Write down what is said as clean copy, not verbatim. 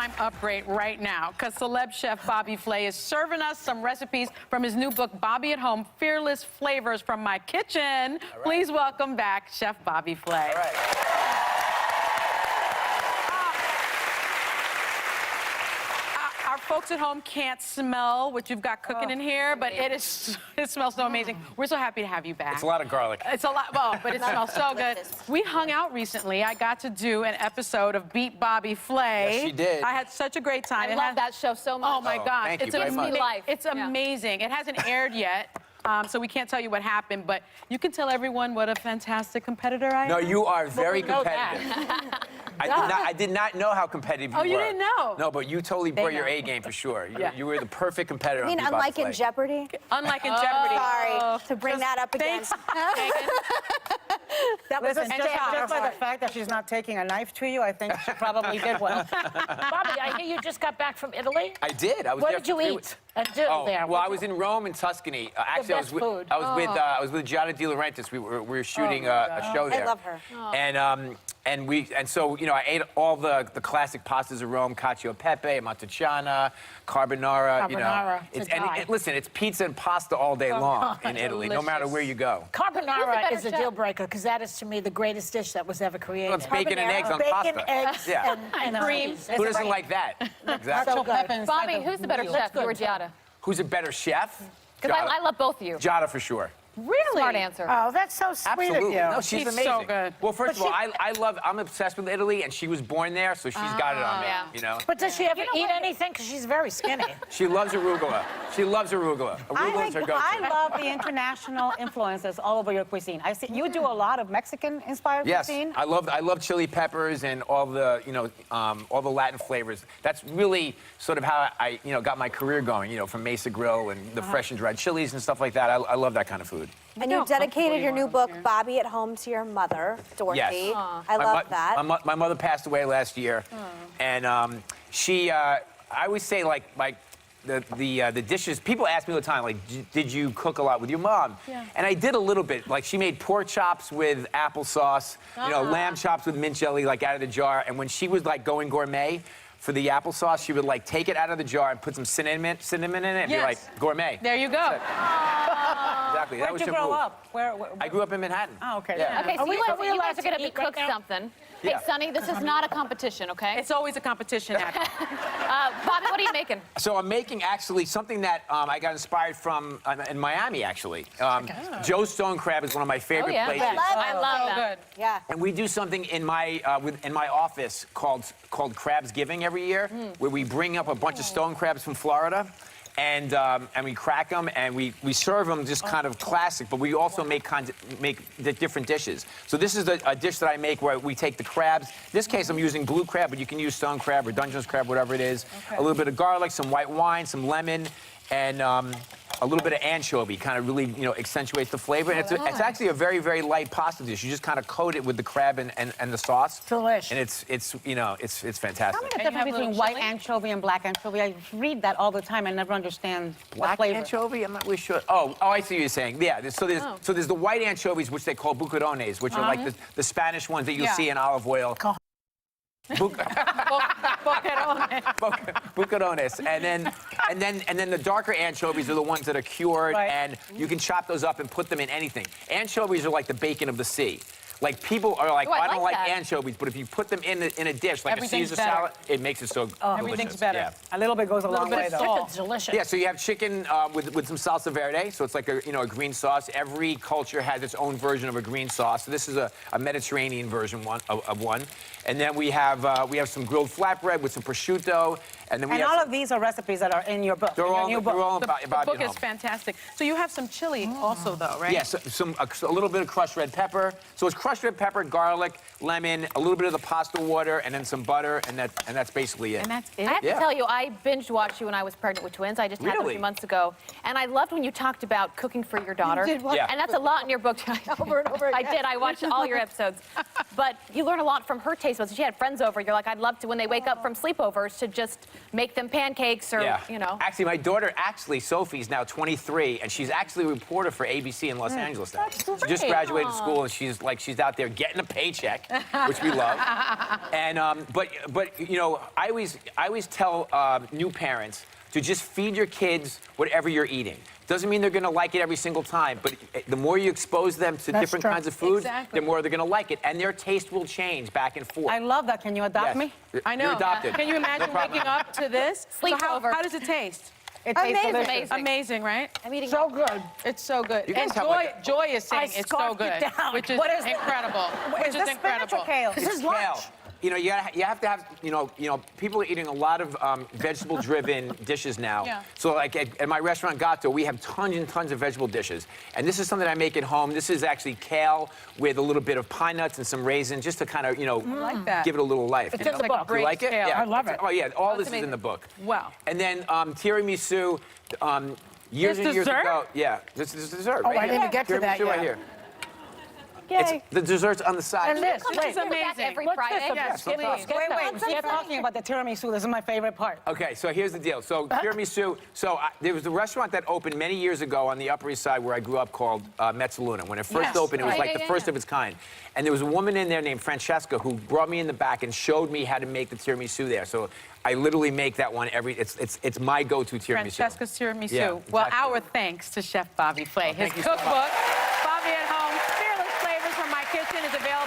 time upgrade right now, because celeb chef Bobby Flay is serving us some recipes from his new book, Bobby at Home, Fearless Flavors from My Kitchen. Please welcome back Chef Bobby Flay. All right. Our folks at home can't smell what you've got cooking in here, but it smells so amazing. We're so happy to have you back. It's a lot of garlic. It's a lot, well, but it smells so good. We hung out recently. I got to do an episode of Beat Bobby Flay. Yes, she did. I had such a great time. I love that show so much. Oh my gosh, thank you it's very much. Life. It's amazing. It hasn't aired yet. So we can't tell you what happened, but you can tell everyone what a fantastic competitor I am. No, you are very competitive. I did not know how competitive you were. Oh, you didn't know? No, but you totally brought your A game for sure. You were the perfect competitor. I mean, unlike in Jeopardy? Unlike in Jeopardy. Sorry to bring that up again. That was just by the fact that she's not taking a knife to you, I think she probably did well. Bobby, I hear you just got back from Italy. I did. I was What there did you for 3 eat? weeks. There. Well, I was in Rome and Tuscany. Actually, best food. I was with Giada De Laurentiis. We were shooting a show there. I love her. And so I ate all the classic pastas of Rome: cacio e pepe, amatriciana, carbonara. Listen, it's pizza and pasta all day long in Italy, no matter where you go. Carbonara is a deal breaker because that is to me the greatest dish that was ever created. Well, it's bacon and eggs on Bacon, pasta. eggs, Yeah. and cream. Who doesn't like that? Exactly. So good. Bobby, who's the better chef, you or Giada? Who's a better chef? Because I love both of you. Giada for sure. Really? Smart answer. Oh, that's so sweet Absolutely. of you. No, she's amazing. so good. Well, first of all, I'm obsessed with Italy, and she was born there, so she's got it on me. yeah. You know. But does she ever eat anything? Because she's very skinny. She loves arugula. She loves arugula. Arugula is her go-to. I love the international influences all over your cuisine. I see you do a lot of Mexican-inspired Yes, cuisine. I love chili peppers and all the all the Latin flavors. That's really sort of how I got my career going. From Mesa Grill and the fresh and dried chilies and stuff like that. I love that kind of food. And you dedicated your new book, Bobby at Home, to your mother, Dorothy. Yes. I love that. My mother passed away last year, and I always say like the dishes. People ask me all the time, like, did you cook a lot with your mom? Yeah. And I did a little bit. Like, she made pork chops with applesauce, lamb chops with mint jelly, like out of the jar. And when she was like going gourmet for the applesauce, she would like take it out of the jar and put some cinnamon in it, and be like, gourmet. There you go. Exactly. That Where'd was you her grow move. up? Where? I grew up in Manhattan. Oh, okay. Yeah. Okay, so we you guys allowed are going to to eat right cook now? something. Yeah. Hey, Sonny, this is not a competition, okay? It's always a competition. Bobby, what are you making? So I'm making actually something that I got inspired from in Miami, actually. Joe's Stone Crab is one of my favorite places. I love So that. good. Yeah. And we do something in my office called Crabs Giving every year, where we bring up a bunch of stone crabs from Florida, and we crack them and we serve them just kind of classic, but we also make the different dishes. So this is a dish that I make where we take the crabs. In this case, I'm using blue crab, but you can use stone crab or Dungeness crab, whatever it is. A little bit of garlic, some white wine, some lemon, and a little bit of anchovy, kind of really, accentuates the flavor. And it's actually a very, very light pasta dish. You just kind of coat it with the crab and the sauce. Delish. And it's fantastic. Tell me the And you have difference a little between white chili? anchovy and black anchovy. I read that all the time. I never understand Black the flavor. anchovy? I'm not really sure. Oh, I see what you're saying. Yeah, so there's the white anchovies, which they call bucarones, which are like the Spanish ones that you'll see in olive oil. Bucarones, and then the darker anchovies are the ones that are cured, and you can chop those up and put them in anything. Anchovies are like the bacon of the sea. Like, people are like, I don't like anchovies, but if you put them in a dish, like a Caesar salad, it makes it so delicious. Everything's better. Yeah. A little bit goes a long way, though. Chicken's delicious. Yeah, so you have chicken with some salsa verde, so it's like a green sauce. Every culture has its own version of a green sauce. So this is a Mediterranean version of one. And then we have some grilled flatbread with some prosciutto, and then we have all of these are recipes that are in your book. they're all The about book is fantastic. So you have some chili also, though, right? Yes, a little bit of crushed red pepper. So it's crushed red pepper, garlic, lemon, a little bit of the pasta water, and then some butter, and that's basically it. And that's it? I have to tell you, I binge watched you when I was pregnant with twins. I just had them a Really? few months ago. And I loved when you talked about cooking for your daughter. You did what? Yeah. And that's a lot in your book. Over and over I again. did. I watched all your episodes. But you learn a lot from her taste buds. She had friends over. You're like, I'd love to, when they wake up from sleepovers, to just make them pancakes or, Actually, my daughter, Sophie's now 23, and she's actually a reporter for ABC in Los Angeles now. She just graduated school, and she's out there getting a paycheck. which we love. And but you know, I always tell new parents to just feed your kids whatever you're eating. Doesn't mean they're going to like it every single time, but the more you expose them to different kinds of food, Exactly. the more they're going to like it, and their taste will change back and forth. I love that. Can you adopt Yes. me? I know. You're adopted. Can you imagine No problem. waking up to this? So Sleepover. how does it taste? It tastes Amazing. delicious. Amazing. Amazing, right? I'm eating So good. It's so good. You guys And have like Joy is saying I it's so scarfed good, it down. which is What is it? incredible. Which Is is this spinach or incredible. kale? This is Kale. lunch. You know, you have to have, you know, people are eating a lot of vegetable-driven dishes now. Yeah. So, like at my restaurant Gato, we have tons and tons of vegetable dishes, and this is something I make at home. This is actually kale with a little bit of pine nuts and some raisins, just to kind of, you know, like that. give it a little life. It's you in know? the book. You like it? Kale. Yeah. I love it. Oh yeah, all this is amazing. in the book. Wow. And then tiramisu. Years This and years dessert? ago, yeah, this is dessert. Oh, right I here. didn't get to that Tiramisu right yet. here. Yay. It's the dessert's on the side. And this. Come Wait, to the back amazing. every What's Friday. this? Yes, Skip, please. skip Wait, that. wait, Skip talking about the tiramisu. This is my favorite part. Okay, so here's the deal. So tiramisu. So there was a restaurant that opened many years ago on the Upper East Side where I grew up called Mezzaluna. When it first Yes. opened, it was Right. like Yeah, the yeah, first yeah. of its kind. And there was a woman in there named Francesca who brought me in the back and showed me how to make the tiramisu there. So I literally make that one every. It's my go-to tiramisu. Francesca's tiramisu. Yeah, Well, exactly. our thanks to Chef Bobby Flay. His thank you so much. cookbook, Bobby at Home, Fearless Flavors from My Kitchen, is available